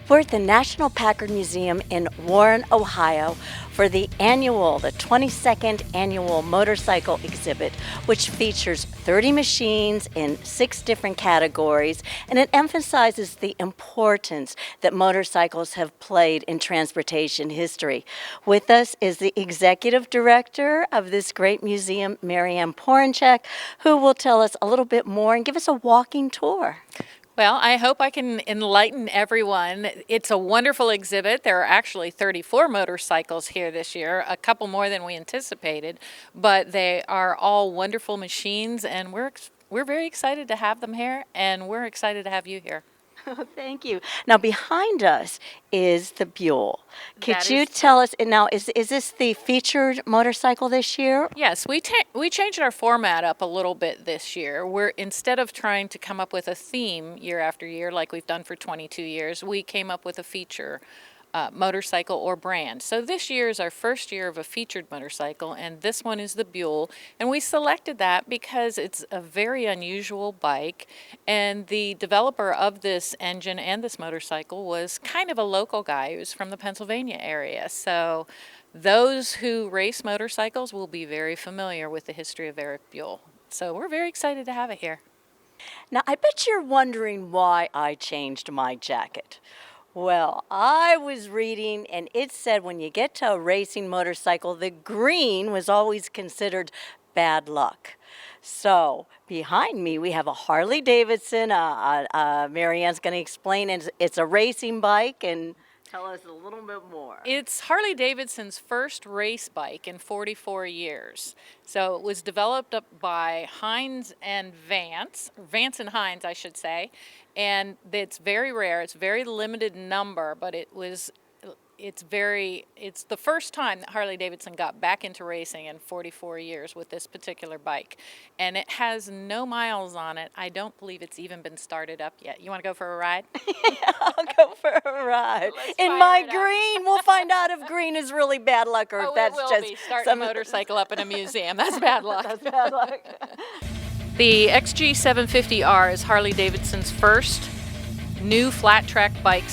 We're at the National Packard Museum in Warren, Ohio for the 22nd annual motorcycle exhibit, which features 30 machines in 6 different categories, and it emphasizes the importance that motorcycles have played in transportation history. With us is the executive director of this great museum, Mary Ann Porinchak, who will tell us a little bit more and give us a walking tour. Well, I hope I can enlighten everyone. It's a wonderful exhibit. There are actually 34 motorcycles here this year, a couple more than we anticipated, but they are all wonderful machines, and we're very excited to have them here, and we're excited to have you here. Oh, thank you. Now, behind us is the Buell. Could That you is tell us, now, is this the featured motorcycle this year? Yes, we changed our format up a little bit this year. We're instead of trying to come up with a theme year after year like we've done for 22 years, we came up with a feature motorcycle or brand. So this year is our first year of a featured motorcycle, and this one is the Buell. And we selected that because it's a very unusual bike, and the developer of this engine and this motorcycle was kind of a local guy who's from the Pennsylvania area. So those who race motorcycles will be very familiar with the history of Eric Buell. So we're very excited to have it here. Now, I bet you're wondering why I changed my jacket. Well, I was reading, and it said when you get to a racing motorcycle, the green was always considered bad luck. So behind me, we have a Harley-Davidson. Mary Ann's going to explain it. It's a racing bike, and tell us a little bit more. It's Harley-Davidson's first race bike in 44 years. So it was developed up by Vance and Hines, I should say, and it's very rare. It's very limited number, but it's the first time that Harley-Davidson got back into racing in 44 years with this particular bike. And it has no miles on it. I don't believe it's even been started up yet. You want to go for a ride? Yeah, I'll go for a ride. In my green, we'll find out if green is really bad luck or if that's it will just be. Starting a motorcycle up in a museum. That's bad luck. That's bad luck. The XG750R is Harley-Davidson's first new flat track bike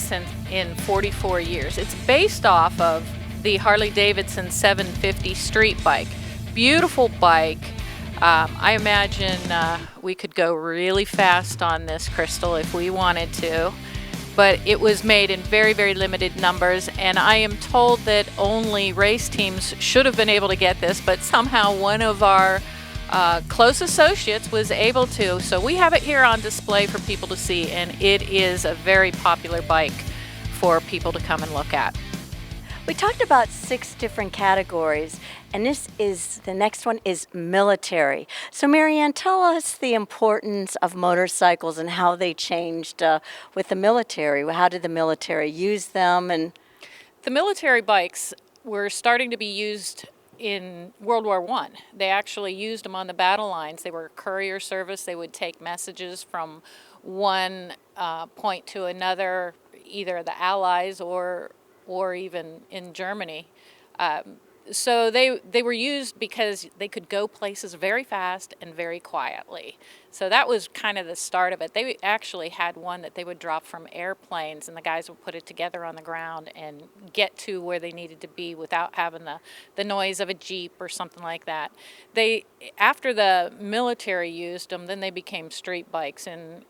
in 44 years. It's based off of the Harley-Davidson 750 street bike. Beautiful bike. I imagine we could go really fast on this, Kristal, if we wanted to. But it was made in very, very limited numbers, and I am told that only race teams should have been able to get this, but somehow one of our close associates was able to. So we have it here on display for people to see, and it is a very popular bike for people to come and look at. We talked about 6 different categories, and the next one is military. So Mary Ann, tell us the importance of motorcycles and how they changed with the military. How did the military use them? And the military bikes were starting to be used in World War I. They actually used them on the battle lines. They were courier service. They would take messages from one point to another, either the Allies or even in Germany. So they were used because they could go places very fast and very quietly. So that was kind of the start of it. They actually had one that they would drop from airplanes, and the guys would put it together on the ground and get to where they needed to be without having the noise of a Jeep or something like that. After the military used them, then they became street bikes in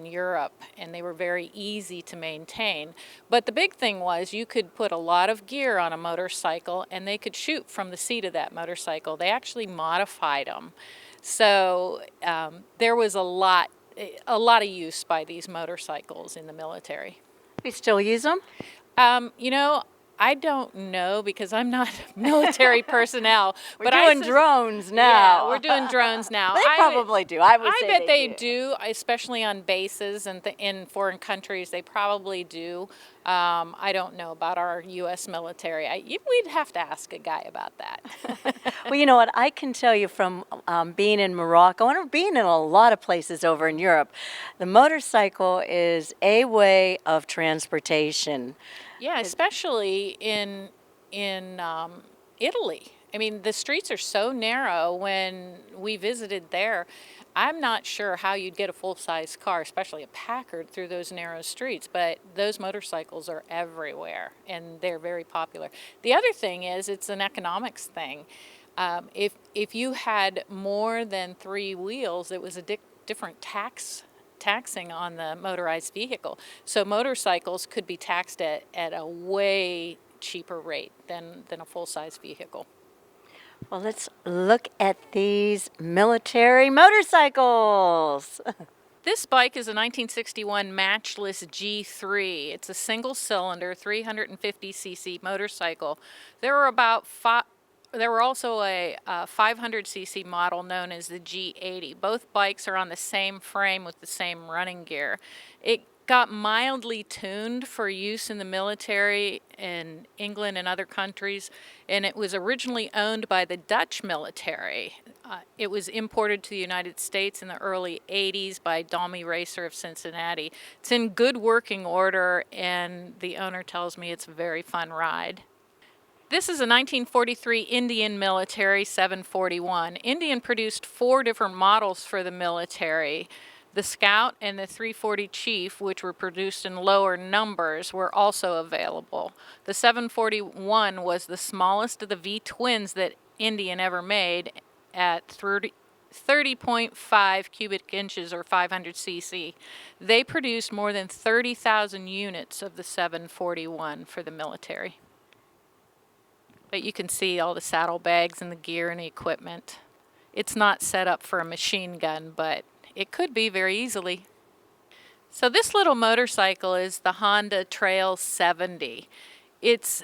Europe, and they were very easy to maintain. But the big thing was you could put a lot of gear on a motorcycle, and they could shoot from the seat of that motorcycle. They actually modified them. So there was a lot of use by these motorcycles in the military. we still use them? I don't know because I'm not military personnel. We're doing drones now. Yeah, we're doing drones now. They probably do. I would say bet they do, especially on bases and in foreign countries. They probably do. I don't know about our U.S. military. We'd have to ask a guy about that. Well, you know what? I can tell you from being in Morocco and being in a lot of places over in Europe, the motorcycle is a way of transportation. Yeah, especially in Italy. I mean, the streets are so narrow when we visited there. I'm not sure how you'd get a full-size car, especially a Packard, through those narrow streets, but those motorcycles are everywhere, and they're very popular. The other thing is it's an economics thing. If you had more than 3 wheels, it was a different taxing on the motorized vehicle. So motorcycles could be taxed at a way cheaper rate than a full-size vehicle. Well, let's look at these military motorcycles. This bike is a 1961 Matchless G3. It's a single-cylinder 350cc motorcycle. There were also a 500cc model known as the G80. Both bikes are on the same frame with the same running gear. It got mildly tuned for use in the military in England and other countries, and it was originally owned by the Dutch military. It was imported to the United States in the early 80s by Dalmy Racer of Cincinnati. It's in good working order, and the owner tells me it's a very fun ride. This is a 1943 Indian Military 741. Indian produced 4 different models for the military. The Scout and the 340 Chief, which were produced in lower numbers, were also available. The 741 was the smallest of the V-twins that Indian ever made at 30.5 cubic inches or 500 cc. They produced more than 30,000 units of the 741 for the military. But you can see all the saddlebags and the gear and the equipment. It's not set up for a machine gun, but it could be very easily. So this little motorcycle is the Honda Trail 70. It's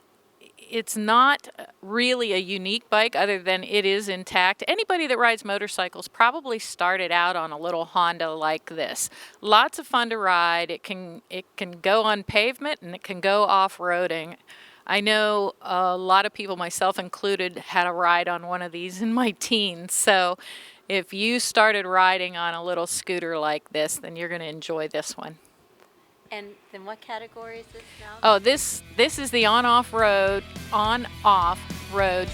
not really a unique bike other than it is intact. Anybody that rides motorcycles probably started out on a little Honda like this. Lots of fun to ride. It can go on pavement and it can go off-roading. I know a lot of people, myself included, had a ride on one of these in my teens. So if you started riding on a little scooter like this, then you're going to enjoy this one. And then what category is this now? Oh, this is the on-off-road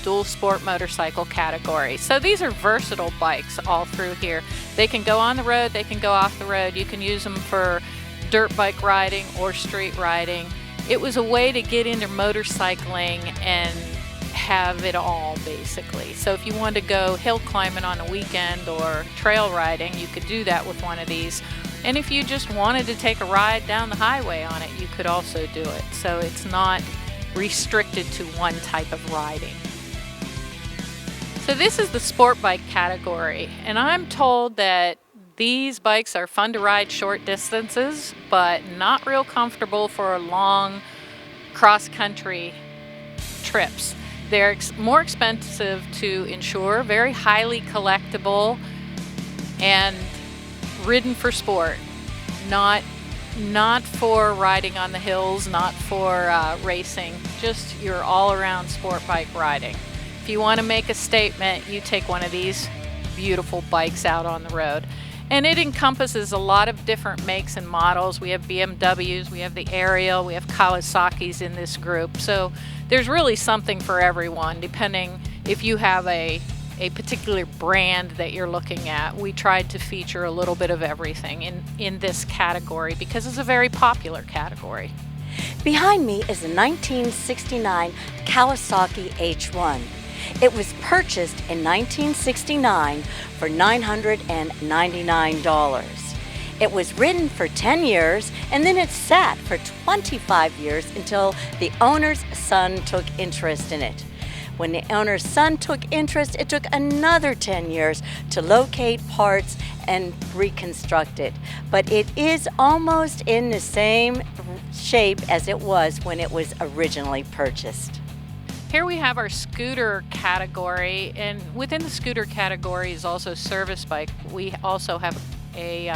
dual sport motorcycle category. So these are versatile bikes all through here. They can go on the road, they can go off the road. You can use them for dirt bike riding or street riding. It was a way to get into motorcycling and have it all, basically. So if you wanted to go hill climbing on a weekend or trail riding, you could do that with one of these. And if you just wanted to take a ride down the highway on it, you could also do it. So it's not restricted to one type of riding. So this is the sport bike category, and I'm told that these bikes are fun to ride short distances, but not real comfortable for long cross-country trips. They're more expensive to insure, very highly collectible, and ridden for sport. Not for riding on the hills, not for racing, just your all-around sport bike riding. If you want to make a statement, you take one of these beautiful bikes out on the road. And it encompasses a lot of different makes and models. We have BMWs, we have the Ariel, we have Kawasaki's in this group. So there's really something for everyone, depending if you have a particular brand that you're looking at. We tried to feature a little bit of everything in this category because it's a very popular category. Behind me is a 1969 Kawasaki H1. It was purchased in 1969 for $999. It was ridden for 10 years and then it sat for 25 years until the owner's son took interest in it. When the owner's son took interest, it took another 10 years to locate parts and reconstruct it. But it is almost in the same shape as it was when it was originally purchased. Here we have our scooter category, and within the scooter category is also service bike. We also have a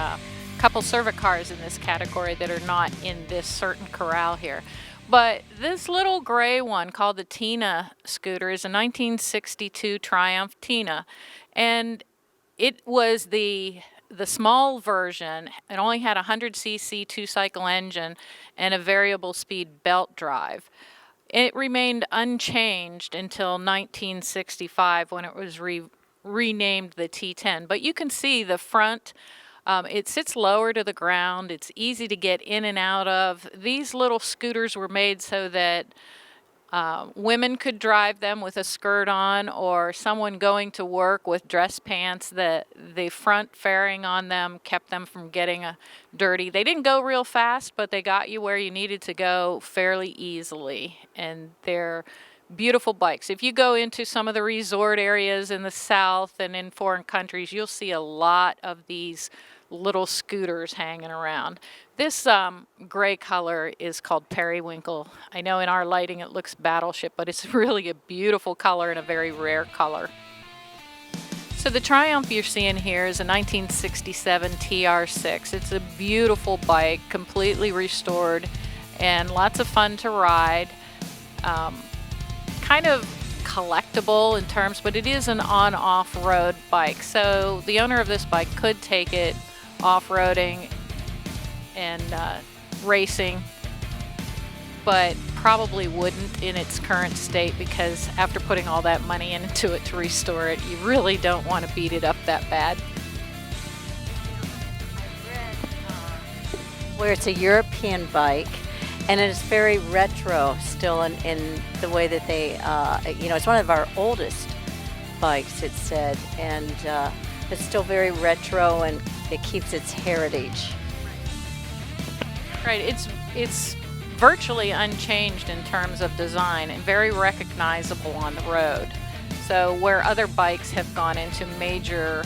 couple Cervicars in this category that are not in this certain corral here. But this little gray one called the Tina scooter is a 1962 Triumph Tina, and it was the small version. It only had a 100cc two-cycle engine and a variable speed belt drive. It remained unchanged until 1965 when it was renamed the T10. But you can see the front, it sits lower to the ground. It's easy to get in and out of. These little scooters were made so that women could drive them with a skirt on, or someone going to work with dress pants. The front fairing on them kept them from getting dirty. They didn't go real fast, but they got you where you needed to go fairly easily. And they're beautiful bikes. If you go into some of the resort areas in the South and in foreign countries, you'll see a lot of these little scooters hanging around. This gray color is called periwinkle. I know in our lighting it looks battleship, but it's really a beautiful color and a very rare color. So the Triumph you're seeing here is a 1967 TR6. It's a beautiful bike, completely restored, and lots of fun to ride. Kind of collectible in terms, but it is an on-off-road bike. So the owner of this bike could take it off-roading and racing, but probably wouldn't in its current state, because after putting all that money into it to restore it, you really don't want to beat it up that bad. I read where it's a European bike, and it is very retro still in the way that they, it's one of our oldest bikes, it said, and it's still very retro, and it keeps its heritage. Right, it's virtually unchanged in terms of design and very recognizable on the road. So where other bikes have gone into major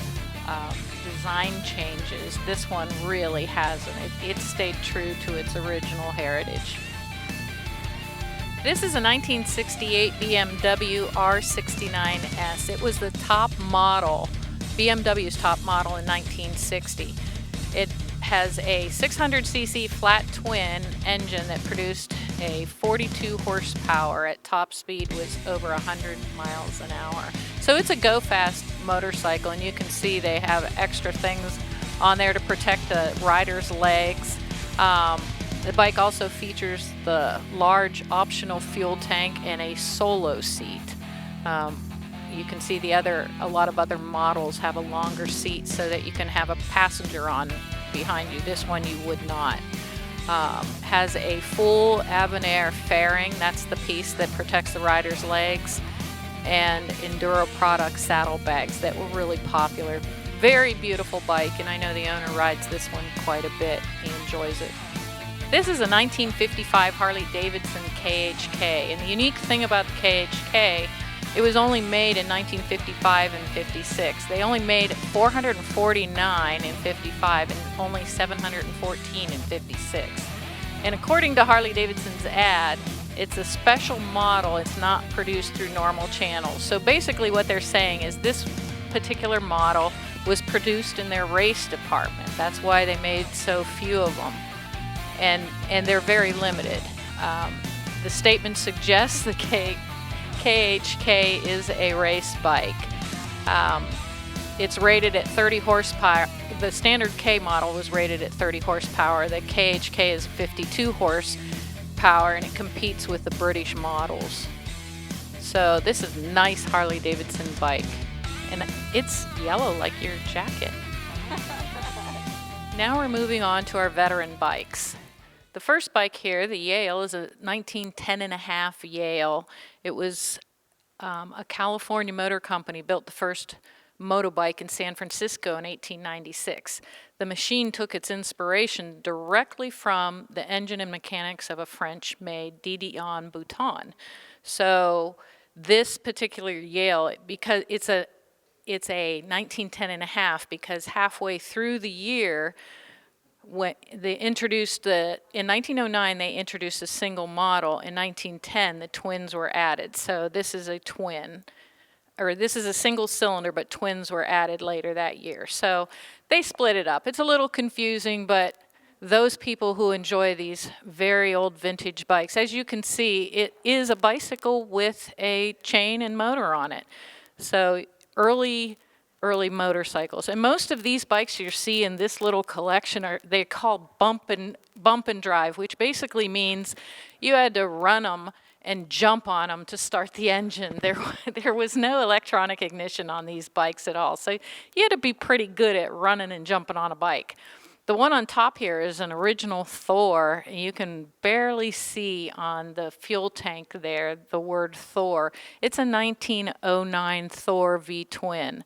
design changes, this one really hasn't. It stayed true to its original heritage. This is a 1968 BMW R69S. It was the top model, BMW's top model in 1960. It has a 600cc flat twin engine that produced a 42 horsepower at top speed with over 100 miles an hour. So it's a go-fast motorcycle, and you can see they have extra things on there to protect the rider's legs. The bike also features the large optional fuel tank and a solo seat. You can see a lot of other models have a longer seat so that you can have a passenger on behind you. This one you would not. Has a full Avenir fairing, that's the piece that protects the rider's legs, and Enduro product saddlebags that were really popular. Very beautiful bike, and I know the owner rides this one quite a bit. He enjoys it. This is a 1955 Harley-Davidson KHK, and the unique thing about the KHK, it was only made in 1955 and 56. They only made 449 in 55 and only 714 in 56. And according to Harley-Davidson's ad, it's a special model. It's not produced through normal channels. So basically what they're saying is this particular model was produced in their race department. That's why they made so few of them. And they're very limited. The statement suggests the KHK is a race bike. It's rated at 30 horsepower. The standard K model was rated at 30 horsepower. The KHK is 52 horsepower, and it competes with the British models. So this is a nice Harley-Davidson bike. And it's yellow like your jacket. Now we're moving on to our veteran bikes. The first bike here, the Yale, is a 1910.5 Yale. It was a California motor company built the first motorbike in San Francisco in 1896. The machine took its inspiration directly from the engine and mechanics of a French-made Didion Bouton. So this particular Yale, because it's a 1910.5, because halfway through the year, when they introduced in 1909 they introduced a single model. In 1910 the twins were added. So this is a twin, or this is a single cylinder, but twins were added later that year. So they split it up. It's a little confusing, but those people who enjoy these very old vintage bikes, as you can see, it is a bicycle with a chain and motor on it. So early motorcycles. And most of these bikes you see in this little collection they're called bump and drive, which basically means you had to run them and jump on them to start the engine. There was no electronic ignition on these bikes at all. So you had to be pretty good at running and jumping on a bike. The one on top here is an original Thor. You can barely see on the fuel tank there the word Thor. It's a 1909 Thor V-twin.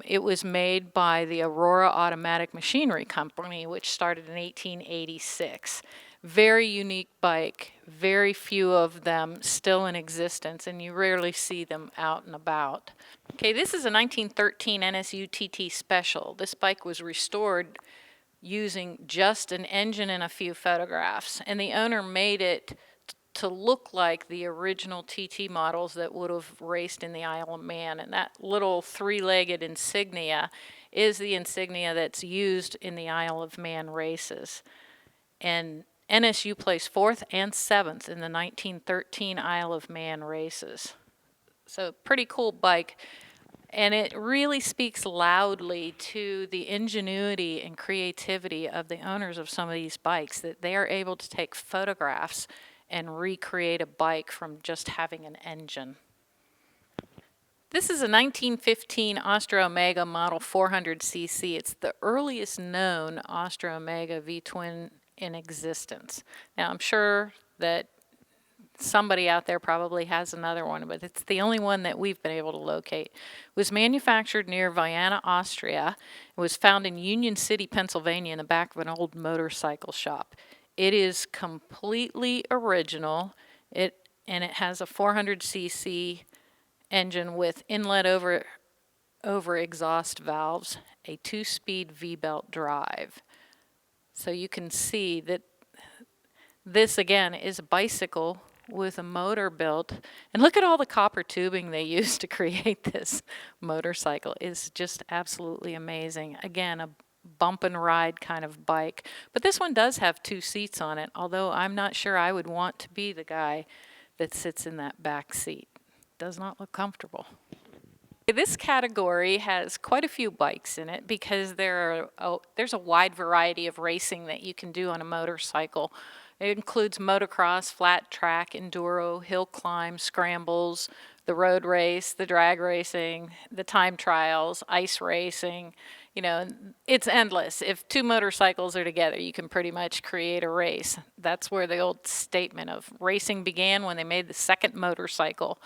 It was made by the Aurora Automatic Machinery Company, which started in 1886. Very unique bike, very few of them still in existence, and you rarely see them out and about. Okay, this is a 1913 NSU TT Special. This bike was restored using just an engine and a few photographs, and the owner made it to look like the original TT models that would have raced in the Isle of Man. And that little three-legged insignia is the insignia that's used in the Isle of Man races. And NSU placed 4th and 7th in the 1913 Isle of Man races. So pretty cool bike. And it really speaks loudly to the ingenuity and creativity of the owners of some of these bikes, that they are able to take photographs and recreate a bike from just having an engine. This is a 1915 Astra Omega Model 400cc. It's the earliest known Astra Omega V-twin in existence. Now, I'm sure that somebody out there probably has another one, but it's the only one that we've been able to locate. It was manufactured near Vienna, Austria. It was found in Union City, Pennsylvania, in the back of an old motorcycle shop. It is completely original, and it has a 400cc engine with inlet over exhaust valves, a 2-speed V-belt drive. So you can see that this, again, is a bicycle with a motor built. And look at all the copper tubing they used to create this motorcycle. It's just absolutely amazing. Again, a bump and ride kind of bike. But this one does have 2 seats on it, although I'm not sure I would want to be the guy that sits in that back seat. Does not look comfortable. This category has quite a few bikes in it because there's a wide variety of racing that you can do on a motorcycle. It includes motocross, flat track, enduro, hill climb, scrambles, the road race, the drag racing, the time trials, ice racing. You know, it's endless. If 2 motorcycles are together, you can pretty much create a race. That's where the old statement of racing began, when they made the second motorcycle.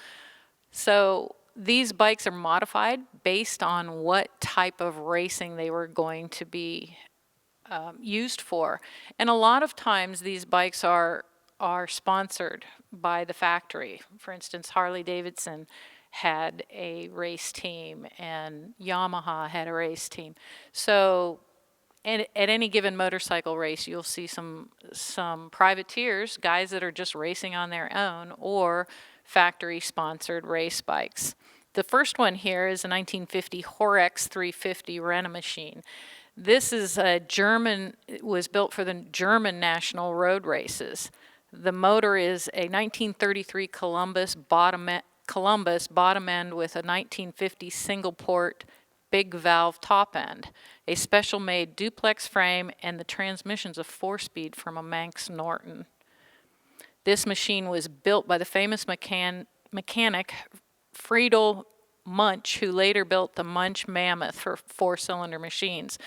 So these bikes are modified based on what type of racing they were going to be used for. And a lot of times these bikes are sponsored by the factory. For instance, Harley-Davidson had a race team, and Yamaha had a race team. So at any given motorcycle race, you'll see some privateers, guys that are just racing on their own, or factory-sponsored race bikes. The first one here is a 1950 Horex 350 Renault machine. This is it was built for the German national road races. The motor is a 1933 Columbus bottom end with a 1950 single port big valve top end, a special made duplex frame, and the transmission's a 4-speed from a Manx Norton. This machine was built by the famous mechanic Friedel Munch, who later built the Munch Mammoth for 4-cylinder machines.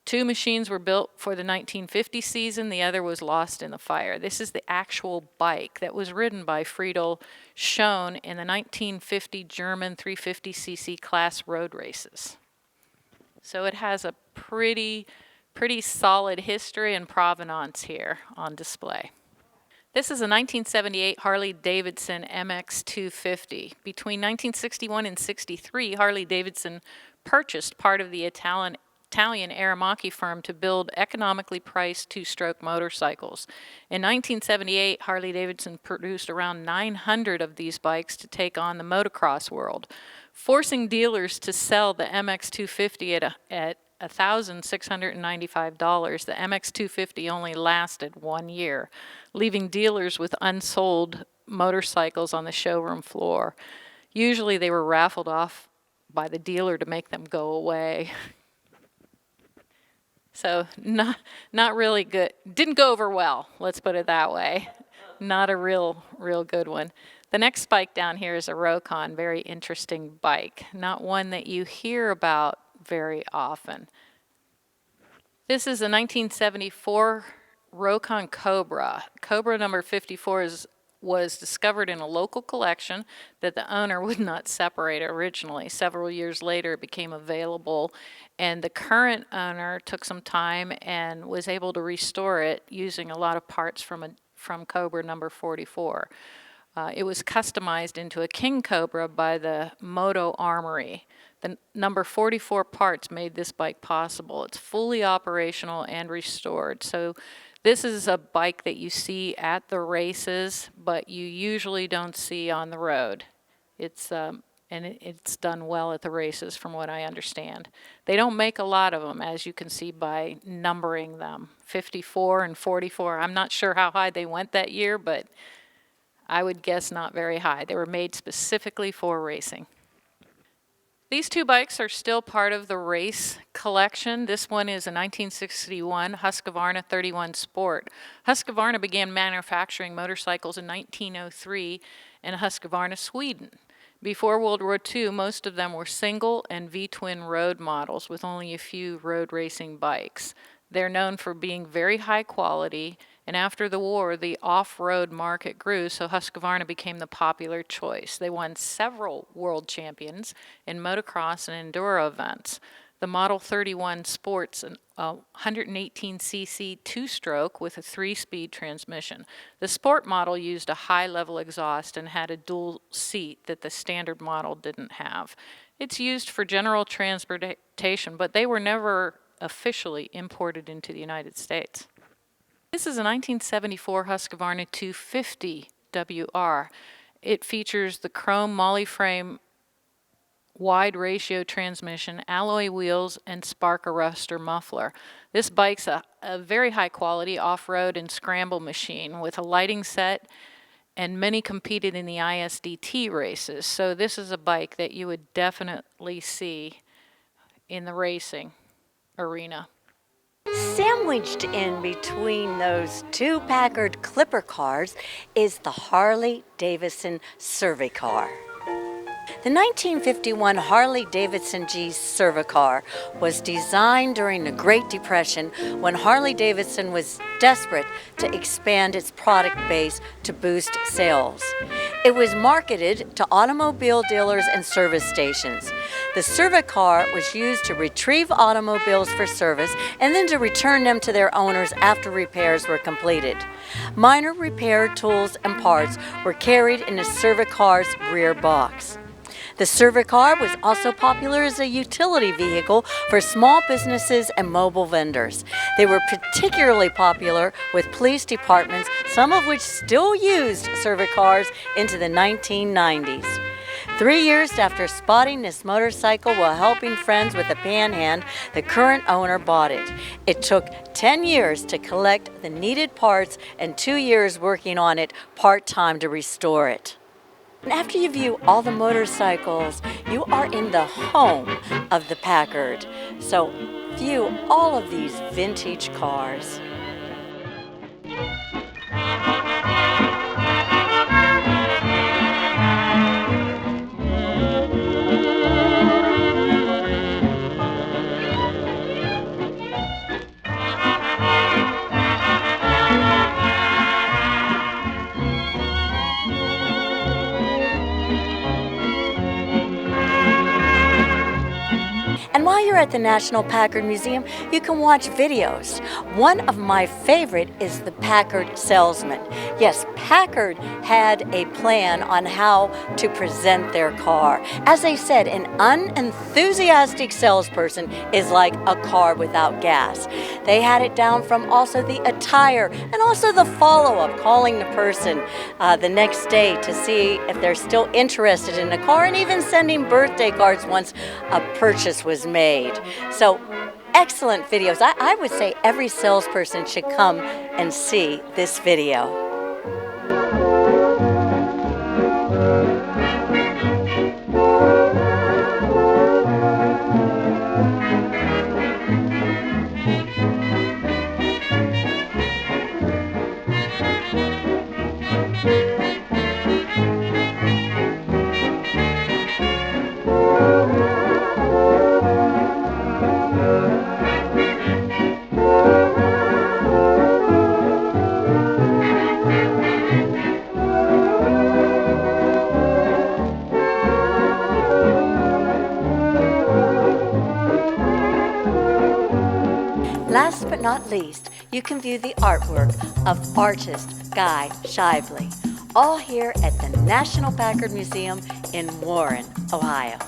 2 machines were built for the 1950 season. The other was lost in the fire. This is the actual bike that was ridden by Friedel, shown in the 1950 German 350cc class road races. So it has a pretty solid history and provenance here on display. This is a 1978 Harley-Davidson MX250. Between 1961 and 63, Harley-Davidson purchased part of the Italian Aramaki firm to build economically priced 2-stroke motorcycles. In 1978, Harley-Davidson produced around 900 of these bikes to take on the motocross world, forcing dealers to sell the MX250 at $1,695. The MX250 only lasted 1 year, leaving dealers with unsold motorcycles on the showroom floor. Usually they were raffled off by the dealer to make them go away. So not really good. Didn't go over well, let's put it that way. Not a real good one. The next bike down here is a Rokon, very interesting bike, not one that you hear about very often. This is a 1974 Rokon Cobra. Cobra number 54 was discovered in a local collection that the owner would not separate originally. Several years later, it became available, and the current owner took some time and was able to restore it using a lot of parts from Cobra number 44. It was customized into a King Cobra by the Moto Armory. The number 44 parts made this bike possible. It's fully operational and restored. So this is a bike that you see at the races, but you usually don't see on the road. It's done well at the races from what I understand. They don't make a lot of them, as you can see by numbering them. 54 and 44. I'm not sure how high they went that year, but I would guess not very high. They were made specifically for racing. These two bikes are still part of the race collection. This one is a 1961 Husqvarna 31 Sport. Husqvarna began manufacturing motorcycles in 1903 in Husqvarna, Sweden. Before World War II, most of them were single and V-twin road models with only a few road racing bikes. They're known for being very high quality, and after the war, the off-road market grew, so Husqvarna became the popular choice. They won several world champions in motocross and enduro events. The Model 31 sports a 118cc two-stroke with a 3-speed transmission. The sport model used a high-level exhaust and had a dual seat that the standard model didn't have. It's used for general transportation, but they were never officially imported into the United States. This is a 1974 Husqvarna 250 WR. It features the chrome moly frame wide ratio transmission, alloy wheels, and spark arrestor muffler. This bike's a very high quality off-road and scramble machine with a lighting set, and many competed in the ISDT races. So this is a bike that you would definitely see in the racing arena. Sandwiched in between those two Packard Clipper cars is the Harley-Davidson Cervicar. The 1951 Harley-Davidson G Cervicar was designed during the Great Depression when Harley-Davidson was desperate to expand its product base to boost sales. It was marketed to automobile dealers and service stations. The Cervicar was used to retrieve automobiles for service and then to return them to their owners after repairs were completed. Minor repair tools and parts were carried in the Cervicar's rear box. The Cervicar was also popular as a utility vehicle for small businesses and mobile vendors. They were particularly popular with police departments, some of which still used Cervicars into the 1990s. 3 years after spotting this motorcycle while helping friends with a panhand, the current owner bought it. It took 10 years to collect the needed parts and 2 years working on it part-time to restore it. And after you view all the motorcycles, you are in the home of the Packard. So view all of these vintage cars. And while you're at the National Packard Museum, you can watch videos. One of my favorite is the Packard Salesman. Yes, Packard had a plan on how to present their car. As they said, an unenthusiastic salesperson is like a car without gas. They had it down from also the attire and also the follow-up, calling the person the next day to see if they're still interested in the car, and even sending birthday cards once a purchase was made. So excellent videos. I would say every salesperson should come and see this video. but not least, you can view the artwork of Artist Guy Shively, all here at the National Packard Museum in Warren, Ohio.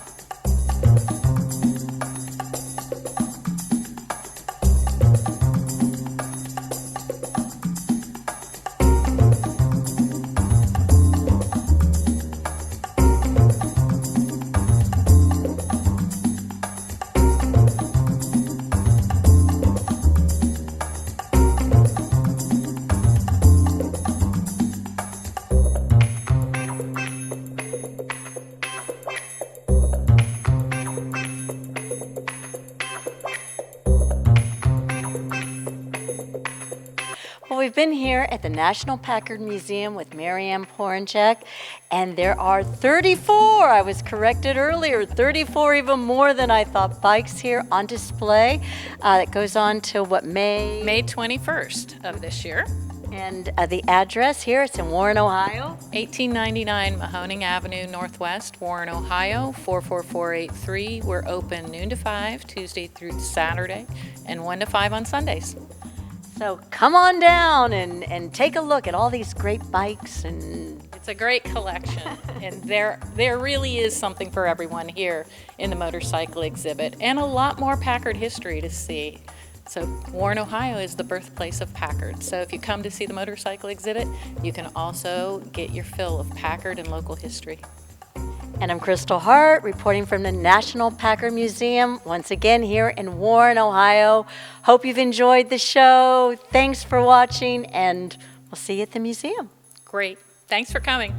Well, we've been here at the National Packard Museum with Mary Ann Porinchak, and there are 34, I was corrected earlier, 34, even more than I thought, bikes here on display. It goes on till what, May? May 21st of this year. And the address here, it's in Warren, Ohio. 1899 Mahoning Avenue Northwest, Warren, Ohio, 44483. We're open noon to 5, Tuesday through Saturday, and 1 to 5 on Sundays. So come on down and take a look at all these great bikes. And It's a great collection, and there really is something for everyone here in the motorcycle exhibit, and a lot more Packard history to see. So Warren, Ohio is the birthplace of Packard. So if you come to see the motorcycle exhibit, you can also get your fill of Packard and local history. And I'm Kristal Hart, reporting from the National Packard Museum, once again here in Warren, Ohio. Hope you've enjoyed the show. Thanks for watching, and we'll see you at the museum. Great. Thanks for coming.